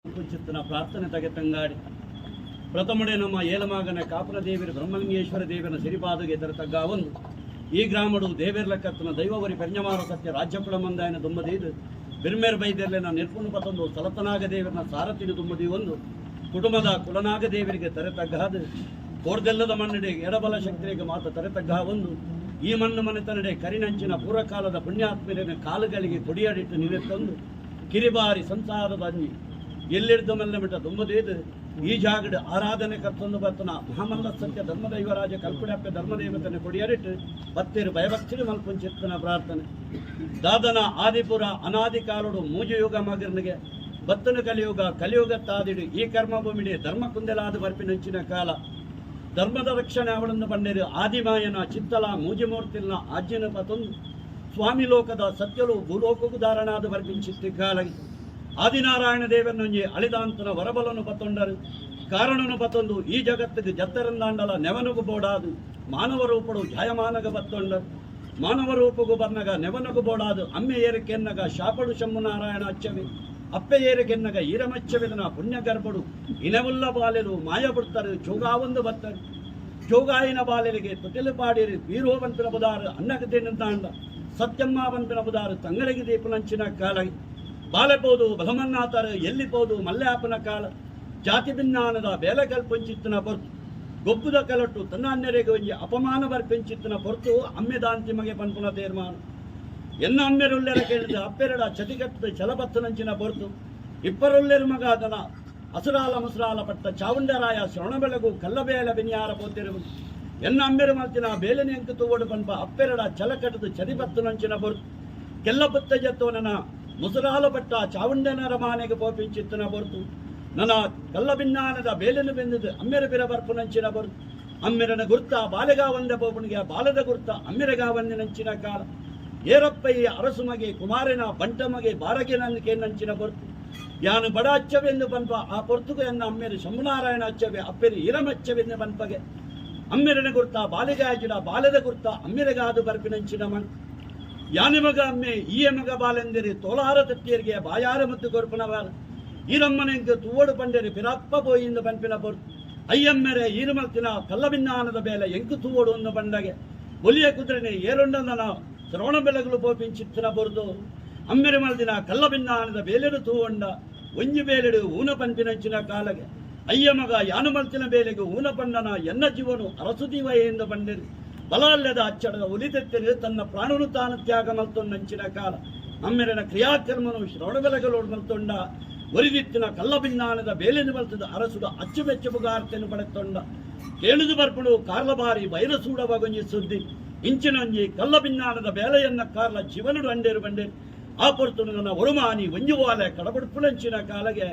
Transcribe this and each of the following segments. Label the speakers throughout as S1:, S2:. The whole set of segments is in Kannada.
S1: ಕುಂಚಿತ್ತನ ಪ್ರಾರ್ಥನೆ ತಗೆತಂಗಾಡಿ ಪ್ರಥಮಡೆ ನಮ್ಮ ಏಲಮಾಗನ ಕಾಪನ ದೇವರ ಬ್ರಹ್ಮಲಿಂಗೇಶ್ವರ ದೇವರ ಸಿರಿಪಾದುಗೆ ತರತಗ್ಗ ಒಂದು ಈ ಗ್ರಾಮಡು ದೇವೇರ್ಲಕ್ಕತ್ತನ ದೈವವರಿ ಪೆರ್ಞಮಾರ ಸತ್ಯ ರಾಜ್ಯಪುಳ ಮಂದಾಯನ ದುಂಬದೀದು ಬಿರ್ಮೇರ್ ಬೈದೆರ್ಲೆನ ನಿರ್ಪುಣ ಪತೊಂದು ಸಲತನಾಗ ದೇವರನ ಸಾರಥಿನ ದುಂಬದಿ ಒಂದು ಕುಟುಂಬದ ಕುಲನಾಗ ದೇವರಿಗೆ ತರೆತಗ್ಗಾದು ಕೋರ್ದೆಲ್ಲದ ಮನ್ನಡೆ ಎಡಬಲ ಶಕ್ತಿಗೆ ಮಾತ್ರ ತರೆತಗ್ಗ ಒಂದು ಈ ಮಣ್ಣು ಮನೆತನಡೆ ಕರಿನಂಚಿನ ಪೂರ್ವಕಾಲದ ಪುಣ್ಯಾತ್ಮರಿನ ಕಾಲುಗಳಿಗೆ ಕೊಡಿಯಾಡಿಟ್ಟು ನಿಲೆತ್ತೊಂದು ಕಿರಿಬಾರಿ ಸಂಸಾರದ ಅಂಜಿ ಎಲ್ಲಿಡ್ದು ಮಲ್ಲ ಬಿಟ್ಟ ದುಂಬದೇದು ಈ ಜಾಗಡ ಆರಾಧನೆ ಕರ್ತೊಂದು ಬರ್ತನ ಮಹಾಮಲ್ಲ ಸತ್ಯ ಧರ್ಮದೈವರಾಜ ಕಲ್ಪುಡಪ್ಪೆ ಧರ್ಮದೇವತನ ಕೊಡಿಯಾಡಿಟ್ಟು ಬತ್ತೇರು ಭಯಭಕ್ತಿಗೆ ಮಲ್ಪುಂಚಿತ್ತನ ಪ್ರಾರ್ಥನೆ ದಾದನ ಆದಿಪುರ ಅನಾದಿ ಕಾಲುಡು ಮೂಜಯುಗ ಮಗರ್ನಿಗೆ ಬತ್ತನ ಕಲಿಯುಗ ತಾದಿಡು ಈ ಕರ್ಮಭೂಮಿಡಿ ಧರ್ಮ ಕುಂದೆಲಾದ ಬರ್ಪಿನಂಚಿನ ಕಾಲ ಧರ್ಮದ ರಕ್ಷಣೆ ಅವಳನ್ನು ಬಂದಿರು ಆದಿಮಾಯನ ಚಿತ್ತಲ ಮೂಜಿಮೂರ್ತಿನ ಆಜ್ಯನ ಪತೊಂದು ಸ್ವಾಮಿ ಲೋಕದ ಸತ್ಯಲು ಭೂಲೋಕಕ್ಕೂ ಧಾರಣಾದ ಬರ್ಪಿಂಚಿತ್ತಿ ಕಾಲಗಿ ಆದಿನಾರಾಯಣ ದೇವರನೊಂಜಿ ಅಳಿದಾಂತನ ವರಬಲನು ಪತ್ತೊಂಡರು ಕಾರಣನು ಪತ್ತೊಂದು ಈ ಜಗತ್ತಿಗೆ ಜತ್ತರಂದಾಂಡಲ ನೆವನುಗು ಬೋಡಾದು ಮಾನವ ರೂಪಡು ಜಾಯಮಾನಗ ಬತ್ತೊಂಡರು ಮಾನವ ರೂಪಗೂ ಬರ್ನಗ ನೆವನುಗು ಬೋಡಾದು ಅಮ್ಮೆ ಏರಿಕೆನ್ನಗ ಶಾಪಡು ಶಂಭುನಾರಾಯಣ ಅಚ್ಚವಿ ಅಪ್ಪೆ ಏರಿಕೆನ್ನಗ ಈರಮಚ್ಚವಿದನ ಪುಣ್ಯಗರ್ಭಡು ಇನವುಲ್ಲ ಬಾಲೆಲು ಮಾಯ ಬಿಡ್ತಾರೆ ಚೋಗಾವೊಂದು ಬತ್ತರು ಚೋಗಾಯಿನ ಬಾಲೆಲಿಗೆ ತೊಟ್ಟಿಲು ಪಾಡಿರಿ ವೀರೋವಂತನ ಬುದಾರು ಅನ್ನಗದೇನಂತಾಂಡ ಸತ್ಯಮ್ಮಾವಂತನ ಬುದಾರು ತಂಗಳಿಗೆ ದೀಪನಂಚಿನ ಕಾಲಗಿ ಬಾಲೆಪೋದು ಬಲಮನ್ನಾತರು ಎಲ್ಲಿಪೋದು ಮಲ್ಯಾಪನ ಕಾಲ ಜಾತಿ ಭಿನ್ನಾನದ ಬೇಲೆ ಕಲ್ಪಂಚಿತ್ತನ ಹೊರತು ಗೊಬ್ಬುದ ಕಲಟ್ಟು ತನ್ನನ್ನೆರೆಗೆ ಒಂಜಿ ಅಪಮಾನ ಬರ್ಪೆಂಚಿತ್ತನ ಹೊರತು ಅಮ್ಮೆದಾಂತಿಮಗೆ ಪನ್ಪುನ ತೀರ್ಮಾನ ಎನ್ನ ಅಮ್ಮೆರುಲ್ಲೆರ ಕೇಳಿದ ಅಪ್ಪೆರಡ ಚತಿಕಟ್ಟದ ಛಲಪತ್ತನಂಚಿನ ಹೊರತು ಇಪ್ಪರುಲ್ಲೆರು ಮಗ ಅದನ ಹಸುರಾಲ ಮುಸುರಾಲ ಪಟ್ಟ ಚಾವುಂಡರಾಯ ಶ್ರವಣಬೆಳಗು ಕಲ್ಲಬೇಲ ಬೆನಿಯಾರ ಪೋತಿರುವುದು ಎನ್ನ ಅಮ್ಮೆರು ಮಲ್ತಿನ ಬೇಲೆನೆ ಅಂಕು ತೂವಡು ಪನ್ಪ ಅಪ್ಪೆರಡ ಛಲಕಟ್ಟದ ಚದಿಪತ್ತನಂಚಿನ ಹೊರತು ಕೆಲ್ಲಪುತ್ತ ಜತ್ತವನನ ಮುಸುರಾಲ ಪಟ್ಟ ಚಾವುಂಡನರ ಮಾನೆಗೆ ಪೋಪಿಂಚಿತ್ತನ ಹೊರತು ನನ್ನ ಕಲ್ಲ ಭಿನ್ನಾನದ ಬೇಲೆನು ಬೆಂದಿದ್ದು ಅಮ್ಮೆರ ಬಿರ ಬರ್ಪುನಂಚಿನ ಹೊರತು ಅಮ್ಮೆರನ ಗುರ್ತ ಬಾಲೆಗಾ ಒಂದೆ ಪೋಪನಿಗೆ ಬಾಲದ ಗುರ್ತ ಅಮ್ಮೆರಗಾ ಒಂದೆ ನಂಚಿನ ಕಾಲ ಏರಪ್ಪಯ್ಯ ಅರಸುಮಗೆ ಕುಮಾರನ ಬಂಟಮಗೆ ಬಾರಗೆ ನಂದಿಕೆ ನಂಚಿನ ಹೊರತು ಯಾನು ಬಡ ಅಚ್ಚವೆಂದು ಪನ್ಪ ಆ ಪೊರ್ತುಗೆ ಎನ್ನ ಅಮ್ಮೆರು ಶಂಭುನಾರಾಯಣ ಅಚ್ಚವೆ ಅಪ್ಪೆರು ಈರಮಚ್ಚವೆಂದು ಪನ್ಪಗೆ ಅಮ್ಮೆರನ ಗುರ್ತ ಬಾಲೆಗೆ ಆಜಿಡ ಬಾಲದ ಗುರ್ತ ಅಮ್ಮೆರಗಾದು ಬರ್ಪಿನಂಚಿನ ಮಣ್ ಯಾನೆ ಮಗ ಅಮ್ಮೆ ಈಯ ಮಗ ಬಾಲೆಂದಿರಿ ತೋಲಾರ ತಟ್ಟಿಯರಿಗೆ ಬಾಯಾರ ಮತ್ತು ಕೊರ್ಪನವಾರ ಈರಮ್ಮನೆಂದು ತೂವಡು ಪಂಡೆರಿ ಪಿರಪ್ಪ ಬೋಯಿಂದ ಪನ್ಪಿನ ಪೊರ್ತು ಅಯ್ಯಮ್ಮೆರೆ ಈರುಮಲ್ತಿನ ಕಲ್ಲಭಿನ್ನಾನದ ಬೇಲೆ ಎಂಕು ತೂವಡು ಒಂದು ಬಂಡಗೆ ಒಲಿಯ ಕುದುರೆನೆ ಏರೊಂಡನ ಶ್ರವಣ ಬೆಳಗುಲು ಪೋಪಿಂಚಿತ್ತಿನ ಬೊರ್ದು ಅಮ್ಮೆರೆ ಮಲ್ದಿನ ಕಲ್ಲಭಿನ್ನಾನದ ಬೇಲೆಡು ತೂವೊಂಡ ಒಂಜಿ ಬೇಲೆಡು ಊನ ಪಂಪಿನಂಚಿನ ಕಾಲಗೆ ಅಯ್ಯ ಮಗ ಯಾನು ಮಲ್ತಿನ ಬೇಲೆಗೆ ಊನ ಪಂಡನ ಎನ್ನ ಜೀವನು ಅರಸುದೀವಯೆಂದು ಬಂಡಿರಿ ಬಲಾಲ್ಯದ ಅಚ್ಚಡದ ಉಲಿದೆತ್ತರೆ ತನ್ನ ಪ್ರಾಣನು ತಾನು ತ್ಯಾಗ ಮಲ್ತೊಂಡಂಚಿನ ಕಾಲ ಅಮ್ಮೆರನ ಕ್ರಿಯಾಕರ್ಮನು ಶ್ರವಣ ಬೆಳಗಲೋಡು ಮಲ್ತೊಂಡ ಒರಿದಿತ್ತಿನ ಕಲ್ಲಭಿನ್ನಾನದ ಬೇಲೆನು ಮಲ್ತದ ಅರಸುಡ ಅಚ್ಚುಮೆಚ್ಚುಬುಗಾರ್ತೆನು ಪಡೆತೊಂಡ ಕೇಳುದು ಬರ್ಪುಡು ಕಾರ್ಲಬಾರಿ ಬೈರಸೂಡವಗೊಂಜಿ ಸುದ್ದಿ ಇಂಚಿನೊಂಜಿ ಕಲ್ಲಭಿನ್ನಾನದ ಬೇಲೆಯನ್ನ ಕಾರ್ಲ ಜೀವನುಡು ಅಂಡೇರು ಬಂಡೇರು ಆ ಪೊರ್ತುನು ನನ್ನ ಒರುಮಾನಿ ಒಂಜುವಾಲೆ ಕಡಬಡುಪುಳಂಚಿನ ಕಾಲಗೆ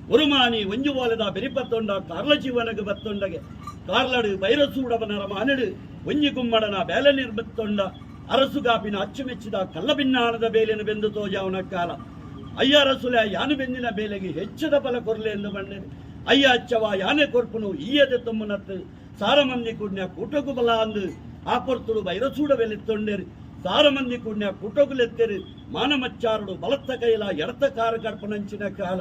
S1: ಒರುಮಾನಿ ಒಂಜುವಾಲೆದ ಬೆರಿಪತ್ತೊಂಡ ಕಾರ್ಲ ಜೀವನಗೆ ಬತ್ತೊಂಡಗೆ ಕಾರ್ಲಡು ಬೈರಸೂಡವನರ ಮಾನಡು ಒಂಜಿ ಗುಮ್ಮಡನ ಬೇಲೆ ನಿರ್ಬತ್ತೊಂಡ ಅರಸುಗಾಪಿನ ಅಚ್ಚುಮೆಚ್ಚಿದ ಕಲ್ಲಭಿನ್ನಾನದ ಬೇಲೆನು ಬೆಂದು ತೋಜಾವನ ಕಾಲ ಅಯ್ಯ ರಸುಲೆ ಯಾನು ಬೆಂದಿನ ಬೇಲೆಗೆ ಹೆಚ್ಚದ ಫಲ ಕೊರ್ಲೆ ಎಂದು ಬಂಡೇರು ಅಯ್ಯ ಅಚ್ಚವ ಯಾನೆ ಕೊರ್ಪುನು ಈಯದೆ ತೊಮ್ಮನತ್ತು ಸಾರಮಂದಿ ಕುಡ್ನ್ಯ ಕೂಟಗು ಬಲ ಅಂದು ಆ ಪೊರ್ತುಡು ಬೈರಸೂಡ ಬೆಲೆತ್ತೊಂಡೇರು ಸಾರಮಂದಿ ಕುಡ್ನ್ಯ ಕೂಟಗುಲೆತ್ತೆರು ಮಾನಮಚ್ಚಾರುಡು ಬಲತ್ತ ಕೈಲ ಎಡತ ಕಾರ ಕರ್ಪನಂಚಿನ ಕಾಲ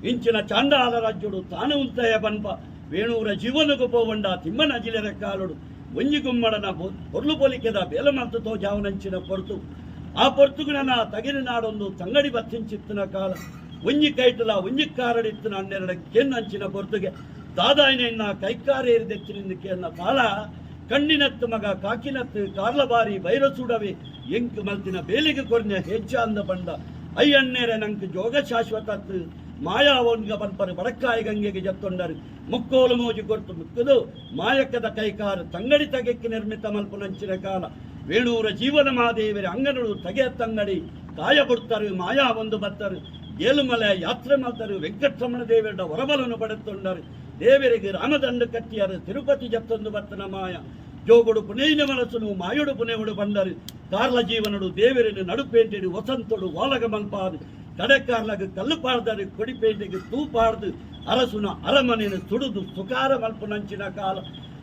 S1: ಇಂಚಿನ ಚಾಂಡಾಲ ರಾಜ್ಯಡು ತಾನು ಉಂತಯ ಬನ್ಪ ವೇಣೂರ ಜೀವನಗೂ ಪೋವಂಡ ತಿಮ್ಮನ ಜಿಲೆರ ಕಾಲುಡು ಒಂಜಿ ಗುಮ್ಮಡನ ಹೊರ್ಲು ಪೊಲಿಕೆದ ಬೇಲ ಮತ್ತು ತೋಜಾವನಂಚಿನ ಪೊರ್ತು ಆ ಪೊರ್ತುಗುಣನ ತಗಿನ ನಾಡೊಂದು ತಂಗಡಿ ಬತ್ತಿಂಚಿತ್ತಿನ ಕಾಲ ಒಂಜಿ ಕೈಟಲ ಒಂಜಿ ಕಾರಡಿತ್ತಿನ ಹನ್ನೆರಡ ಕೆನ್ನಂಚಿನ ಪೊರ್ತುಗೆ ದಾದಾಯಿನ ಕೈಕಾರೇರಿದೆಚ್ಚಿನಿಂದಕ್ಕೆ ಅನ್ನ ಕಾಲ ಕಣ್ಣಿನತ್ತು ಮಗ ಕಾಕಿನತ್ತು ಕಾರ್ಲಬಾರಿ ಬೈರಸೂಡವೆ ಎಂಕು ಮಲ್ತಿನ ಬೇಲಿಗೆ ಕೊರ್ನ ಹೆಚ್ಚ ಅಂದ ಬಂಡ ಅಯ್ಯಣ್ಣೇರೆ ನಂಗೆ ಜೋಗ ಶಾಶ್ವತತ್ತು ಮಾಯಾವನ್ಗ ಪನ್ಪರು ಬಡಕ್ಕಾಯಿ ಗಂಗೆಗೆ ಜತ್ತೊಂಡರು ಮುಕ್ಕೋಲು ಮೋಜಿ ಕೊರ್ತು ಮುಕ್ಕದು ಮಾಯಕದ ಕೈಕಾರ ತಂಗಡಿ ತಗೆಕ್ಕೆ ನಿರ್ಮಿತ ಮಲ್ಪುನಂಚಿನ ಕಾಲ ವೇಣೂರ ಜೀವನ ಮಾದೇವರ ಅಂಗನಡು ತಗೆ ತಂಗಡಿ ಕಾಯ ಬಿಡ್ತಾರೆ ಮಾಯಾ ಒಂದು ಬತ್ತರು ಏಳುಮಲೆ ಯಾತ್ರೆ ಮಾಡ್ತಾರೆ ವೆಂಕಟರಮಣ ದೇವರ ಹೊರಬಲನು ಪಡೆತೊಂಡರು ದೇವರಿಗೆ ರಾಮದಂಡು ಕಟ್ಟಿಯರು ತಿರುಪತಿ ಜತ್ತೊಂದು ಬತ್ತನ ಮಾಯ ಜೋಗುಡು ಪುನೇನ ಮನಸ್ಸುನು ಮಾಯುಡು ಪುನೆಯುಡು ಬಂಡರು ಕಾರ್ಲ ಜೀವನಡು ದೇವರನ್ನು ನಡುಪೇಂಟೆಡು ವಸಂತೊಡು ವಾಲಗ ಮಲ್ಪಾದು ಕಡೆಕಾರ್ಲಗ ಕಲ್ಲು ಪಾಡ್ದರು ಕೊಡಿಪೇಟೆಗೆ ತೂಪಾಡ್ದು ಅರಸುನ ಅರಮನೆಯನ್ನು ಸುಡುದು ಸುಕಾರ ಮಲ್ಪುನಂಚಿನ ಕಾಲ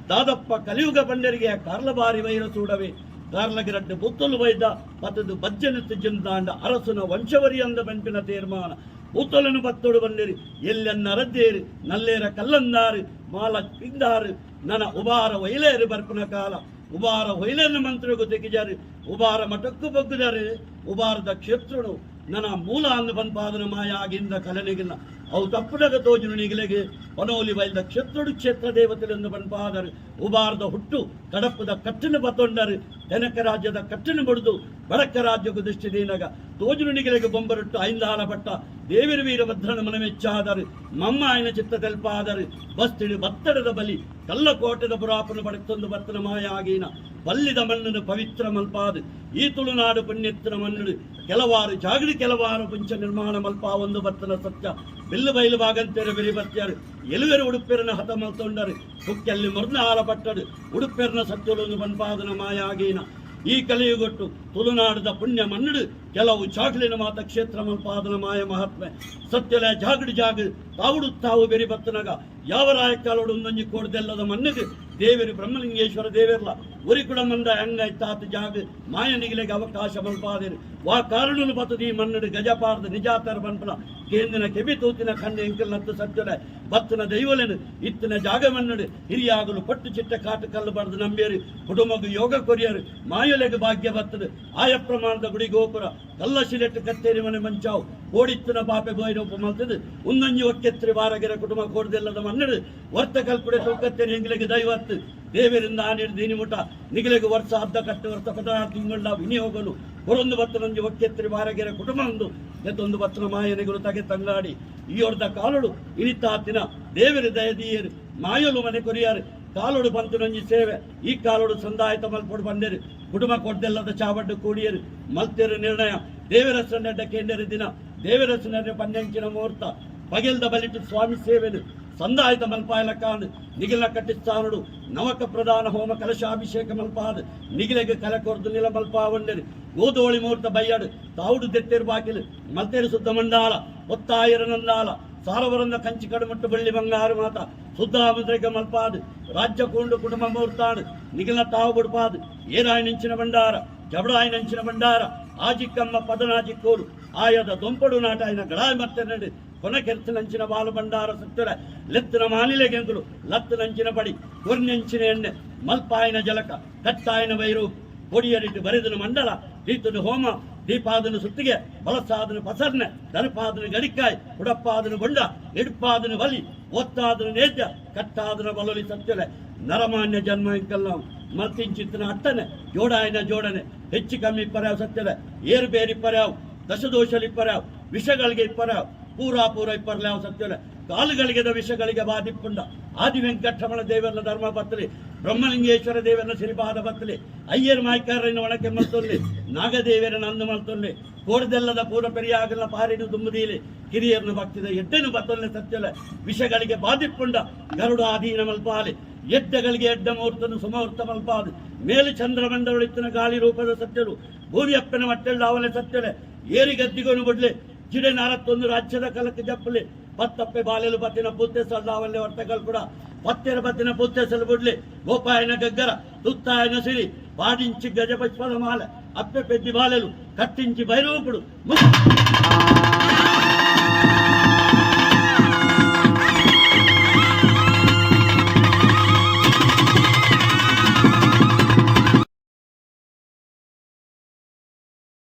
S1: ದಾದಪ್ಪ ಕಲಿಯುಗ ಬಂಡರಿಗೆ ಕಾರ್ಲಬಾರಿ ವೈರಸೂಡವೆ ಕಾರ್ಲಗಿರಡ್ಡು ಬುತ್ತಲು ವೈದ ಪತ್ತದು ಬಜ್ಜನ ತಿಜ್ಜನ ದಾಂಡ ಅರಸುನ ವಂಶವರಿ ಅಂದ ಬೆಂಪಿನ ತೀರ್ಮಾನ ಊತಲನು ಬತ್ತೋಡು ಬಂದಿರಿ ಎಲ್ಲೆನ್ನರದ್ದೇರಿ ನಲ್ಲೇರ ಕಲ್ಲಂದಾರು ಮಾಲ ಪಿಂದಾರು ನನ್ನ ಉಬಾರ ಒಯ್ಲೇರು ಬರ್ಪನ ಕಾಲ ಉಬಾರ ಹೊಯ್ಲನ್ನು ಮಂತ್ರಿಗೂ ತೆಗಿಜಾರು ಉಬಾರ ಮಠಕ್ಕೂ ಬಗ್ಗುದಾರೆ ಉಬಾರದ ಕ್ಷೇತ್ರನು ನನ್ನ ಮೂಲ ಅಂದು ಬಂಪಾದನ ಮಾಯ ಆಗಿಂದ ಕಲನೆಗಿಲ್ಲ ಅವು ತಪ್ಪುಡಗ ತೋಜನು ನಿಗಲೆಗೆ ಪನೋಲಿ ಬೈದ ಕ್ಷೇತ್ರಡು ಕ್ಷೇತ್ರ ದೇವತೆಲೆಂದು ಬಂಪಾದರು ಉಬಾರದ ಹುಟ್ಟು ಕಡಪದ ಕಟ್ಟನ್ನು ಬತ್ತೊಂಡರು ತೆನಕ ರಾಜ್ಯದ ಕಟ್ಟನ್ನು ಬಡಿದು ಬಡಕ ರಾಜ್ಯಕ್ಕೂ ದೃಷ್ಟಿದೀನಾಗ ತೋಜನು ನಿಗಲೆಗೆ ಬೊಂಬರಟ್ಟು ಐಂದಾಲ ಪಟ್ಟ ದೇವಿರ ವೀರಭದ್ರನ ಮನಮೆಚ್ಚಾದರು ಮಮ್ಮ ಆಯ್ನ ಚಿತ್ತ ತೆಲ್ಪಾದರು ಬಸ್ತಿಳಿ ಬತ್ತಡದ ಬಲಿ ಕಲ್ಲಕೋಟದ ಪುರಾಪನ ಬಡತ್ತೊಂದು ಬತ್ತನ ಮಾಯ ಆಗೀನ ಬಲ್ಲಿದ ಮಣ್ಣನ್ನು ಪವಿತ್ರ ಮಲ್ಪಾದು ಈ ತುಳುನಾಡು ಪುಣ್ಯತ್ತಿನ ಮಣ್ಣು ಕೆಲವಾರು ಜಾಗಡಿ ಕೆಲವಾರು ಪುಂಚ ನಿರ್ಮಾಣ ಮಲ್ಪ ಒಂದು ಬತ್ತನ ಸತ್ಯ ಬಿಲ್ಲು ಬೈಲು ಬಾಗಂತೇರು ಬೆರಿ ಬತ್ಯಾರು ಎಲುವೆರು ಉಡುಪೆರನ ಹತ ಮಲ್ತೊಂಡರು ಕುಕ್ಕಲ್ಲಿ ಮರ್ನ ಹಾಲ ಪಟ್ಟಡು ಉಡುಪೆರನ ಸತ್ಯಲೊಂದು ಬನ್ಪಾದನ ಮಾಯ ಆಗೀನ ಈ ಕಲಿಯುಗೊಟ್ಟು ತುಳುನಾಡದ ಪುಣ್ಯ ಮನ್ನಡು ಕೆಲವು ಚಾಕಲಿನ ಮಾತ ಕ್ಷೇತ್ರ ಮಲ್ಪಾದನ ಮಾಯ ಮಹಾತ್ಮೆ ಸತ್ಯಲ ಜಾಗಡಿ ಜಾಗ ತಾವುಡು ತಾವು ಬೆರಿ ಬತ್ತನಗ ಯಾವ ರಾಯಕಾಲೋಡು ಒಂದೊಂಜಿ ಕೋಡ್ದೆಲ್ಲದ ಮಣ್ಣಿಗೆ ದೇವರು ಬ್ರಹ್ಮಲಿಂಗೇಶ್ವರ ದೇವೆರ್ಲ ಉರಿ ಕೂಡ ಮಂದ ಹೆಂಗಾಯ್ತಾತ ಜಾಗ ಮಾಯ ನಿಗಲೆಗೆ ಅವಕಾಶ ಮಲ್ಪಾದೇರು ವಾ ಕಾರಣನು ಬತ್ತದ ಈ ಮನ್ನಡು ಗಜಪಾರದ ನಿಜಾತರ ಬನ್ಪನ ಕೇಂದಿನ ಕೆಬಿ ತೂತಿನ ಕಣ್ಣು ಎಂಕಲ್ ನತ್ತು ಸತ್ಯದ ಬತ್ತನ ದೈವಲೆನು ಇತ್ತಿನ ಜಾಗ ಮನ್ನಡು ಹಿರಿಯಾಗಲು ಪಟ್ಟು ಚಿಟ್ಟ ಕಾಟು ಕಲ್ಲು ಬರೆದು ನಂಬೇರು ಕುಟುಂಬಗೂ ಯೋಗ ಕೊರಿಯರು ಮಾಯಲೆಗೆ ಭಾಗ್ಯ ಬತ್ತದು ಆಯ ಪ್ರಮಾಣದ ಗುಡಿ ಗೋಪುರ ಕಲ್ಲ ಶಿಲೆಟ್ಟು ಕತ್ತೇರಿ ಮನೆ ಮಂಚಾವು ಓಡಿತ್ತಿನ ಪಾಪೆ ಬೋಯ್ರೂಪ ಮಲ್ತದು ಉನ್ನಂಜಿ ಒಕ್ಕೆತ್ತರಿ ಬಾರಗೆರ ಕುಟುಂಬ ಕೋಡ್ದೆಲ್ಲದ ಮನ್ನಡು ವರ್ತ ಕಲ್ಪುಡೆ ತೂಕತ್ತೇರಿ ಎಂಗಿಲೆಗೆ ದೈವತ್ತು ದೇವರಿಂದ ಆನಿಡು ದೀನಿ ಮುಟ ನಿಗಲೆಗೆ ವರ್ಷ ಅರ್ಧ ಕಟ್ಟು ವರ್ಷ 16 ತಿಂಗಳ ವಿನಿಯೋಗನು ಹೊರೊಂದು ಬತ್ತನಂಜಿ ಒಕ್ಕೆತ್ತರಿ ಬಾರಗೆರೆ ಕುಟುಂಬ ಒಂದು ಎತ್ತೊಂದು ಬತ್ತನ ಮಾಯನೆಗಳು ತಗೆ ತಂಗಾಡಿ ಈ ಹೊಡೆದ ಕಾಲುಡು ಇನಿತಾತಿನ ದೇವರ ದಯದೀಯರು ಮಾಯಲು ಮನೆ ಕೊರಿಯಾರು ಕಾಲೋಡು ಬಂತು ನಂಜಿ ಸೇವೆ ಈ ಕಾಲೋಡು ಸಂದಾಯಿತ ಮಲ್ಪೋಡು ಬಂದೇರು ಕುಟುಂಬ ಕೊಡ್ದೆಲ್ಲದ ಚಾವಡ್ಡು ಕೂಡಿಯರು ಮಲ್ತೇರು ನಿರ್ಣಯ ದೇವರ ಸಣ್ಣ ಕೇಂದ್ರ ದಿನ ದೇವರ ಸಣ್ಣ ಪನ್ನೆಂಚಿನ ಮುಹೂರ್ತ ಬಗೆಲ್ದ ಬಲಿಟ್ಟು ಸ್ವಾಮಿ ಸೇವೆನು ಸಂದಾಯಿತ ಮಲ್ಪಾಯಲ ಕಾಂಡ್ ನಿಗಿಲ ಕಟ್ಟಿಸ್ತಾನುಡು ನವಕ ಪ್ರಧಾನ ಹೋಮ ಕಲಶಾಭಿಷೇಕ ಮಲ್ಪಾದ ನಿಗಿಲೆಗೆ ಕಲೆ ಕೊರ್ದು ನಿಲ ಮಲ್ಪಾವಂಡರು ಗೋದೋಳಿ ಮುಹೂರ್ತ ಬಯ್ಯಾಡು ತಾವುಡು ದೆತ್ತೇರು ಬಾಕಿಲು ಮಲ್ತೇರು ಸುದ್ದ ಮಂಡಾಲ ಒತ್ತಾಯರ ನಂದಾಲ ಸಾರವರಂದ ಕಂಚಿ ಕಡುಮಟ್ಟು ಬಳ್ಳಿ ಬಂಗಾರು ಮಾತ ಸುದ್ದಾಮುದ್ರೆಗೆ ಮಲ್ಪಾದು ರಾಜ್ಯ ಕೊಂಡು ಕುಟುಂಬ ಮುಹೂರ್ತಾಡು ನಿಗಿಲ ತಾವು ಬುಡ್ಪಾದು ಏರಾಯನಿಂಚಿನ ಬಂಡಾರ ಜಬಡಾಯನಂಚಿನ ಬಂಡಾರ ಆಜಿಕ್ಕಮ್ಮ ಪದನಾಜಿಕ್ಕೋಡು ಆಯದ ದೊಂಪಡು ನಾಟ ಆಯ್ನ ಗಡಾಯ್ ಮತ್ತೆ ನಡು ಕೊನಕೆರ್ತಿನಂಚಿನ ಬಾಲು ಬಂಡಾರ ಸುತ್ತಲ ಲೆತ್ತಿನ ಮಾನಿಲೆಗೆಂಗುಲು ಲತ್ತಿನಂಚಿನ ಬಡಿ ಕೊರ್ನೆಂಚಿನ ಎಣ್ಣೆ ಮಲ್ಪಾಯಿನ ಜಲಕ ಕಟ್ಟಾಯಿನ ವೈರು ಕೊಡಿಯರಿಟ್ಟು ಬರೆದನು ಮಂಡಲ ದೀತನು ಹೋಮ ದೀಪಾದನು ಸುತ್ತಿಗೆ ಬಲಸಾದನು ಪಸರ್ನೆ ದನಪಾದನು ಗಡಿಕಾಯ್ ಉಡಪ್ಪಾದನು ಬೊಂಡ ಎಡುಪಾದನು ಬಲಿ ಒತ್ತಾದನು ನೇಜ್ಯ ಕಟ್ಟಾದನ ಬಲೊಲಿ ಸತ್ಯಲೆ ನರಮಾನ್ಯ ಜನ್ಮ ಇಂಕಲ್ ನಾವು ಮಲ್ತಿಂಚಿತ್ತಿನ ಅಟ್ಟನೆ ಜೋಡಾಯಿನ ಜೋಡನೆ ಹೆಚ್ಚು ಕಮ್ಮಿ ಇಪ್ಪರ್ಯಾವ್ ಸತ್ಯಲೆ ಏರು ಬೇರೆ ಇಪ್ಪರ್ಯಾವ್ ದಶದೋಷಲಿ ಇಪ್ಪರ್ಯಾವ್ ವಿಷಗಳಿಗೆ ಇಪ್ಪರ್ಯಾವ್ ಪೂರ ಇಪ್ಪರ್ಲ್ಯಾವ್ ಸತ್ಯಲೆ ಕಾಲುಗಳಿಗೆ ವಿಷಗಳಿಗೆ ಬಾಧಿಪ್ಪುಂಡ ಆದಿ ವೆಂಕಟರಮಣ ದೇವರ ಧರ್ಮ ಬತ್ತಲಿ ಬ್ರಹ್ಮಲಿಂಗೇಶ್ವರ ದೇವರನ್ನ ಸಿರಿಪಾದ ಬತ್ತಲಿ ಅಯ್ಯರ್ ಮಾಯ್ಕಾರನ ಒಳಕ್ಕೆ ಮಲ್ತೊಲ್ಲಿ ನಾಗದೇವರನ್ನ ಅಂದು ಮಲ್ತೊಲ್ಲಿ ಕೋಡ್ದೆಲ್ಲದ ಪೂರ ಪೆರಿಯಾಗಲ ಪಾರಿನು ತುಂಬುದೀಲಿ ಕಿರಿಯರನ್ನು ಭಕ್ತಿದ ಎಡ್ಡೆನು ಬತ್ತೊಲ್ಲೆ ಸತ್ಯಲೆ ವಿಷಗಳಿಗೆ ಬಾಧಿಪ್ಪುಂಡ ಗರುಡ ಆದೀನ ಮಲ್ಪಾಲಿ ಎಡ್ಡಗಳಿಗೆ ಎಡ್ಡ ಮುಹೂರ್ತನು ಸುಮುಹೂರ್ತ ಮಲ್ಪಾದು ಮೇಲು ಚಂದ್ರಮಂಡಳಿತ್ತಿನ ಗಾಳಿ ರೂಪದ ಸತ್ಯರು ಭೂಮಿಯಪ್ಪನ ಮಟ್ಟೆಲ್ಲ ಅವಲೆ ಸತ್ಯಲೆ ಏರಿ ಗದ್ದಿಗೊನು ಬಿಡ್ಲೆ ಜಿಡೆ 41 ರಾಜ್ಯದ ಕಲಕ್ಕೆ ಜಪ್ಪಲಿ ಪತ್ತಪ್ಪೆ ಬಾಲೆಲು ಬತ್ತಿನ ಪುತ್ತೆ ಸಲ್ಲಾವಲ್ಲೇ ಹೊರ್ತಗಳು ಕೂಡ ಪತ್ತೆರ ಬತ್ತಿನ ಪುತ್ತೆ ಸಲ್ ಬಿಡ್ಲಿ ಗೋಪಾಯನ ಗಗ್ಗರ ತುತ್ತಾಯನ ಸಿರಿ ಪಾಡಿಂಚಿ ಗಜಪುಷ್ಪದ ಮಾಲೆ ಅಪ್ಪೆ ಪೆದ್ದಿ ಬಾಲೆಲು ಕಟ್ಟಿಂಚಿ ಬೈರೂಪುಡು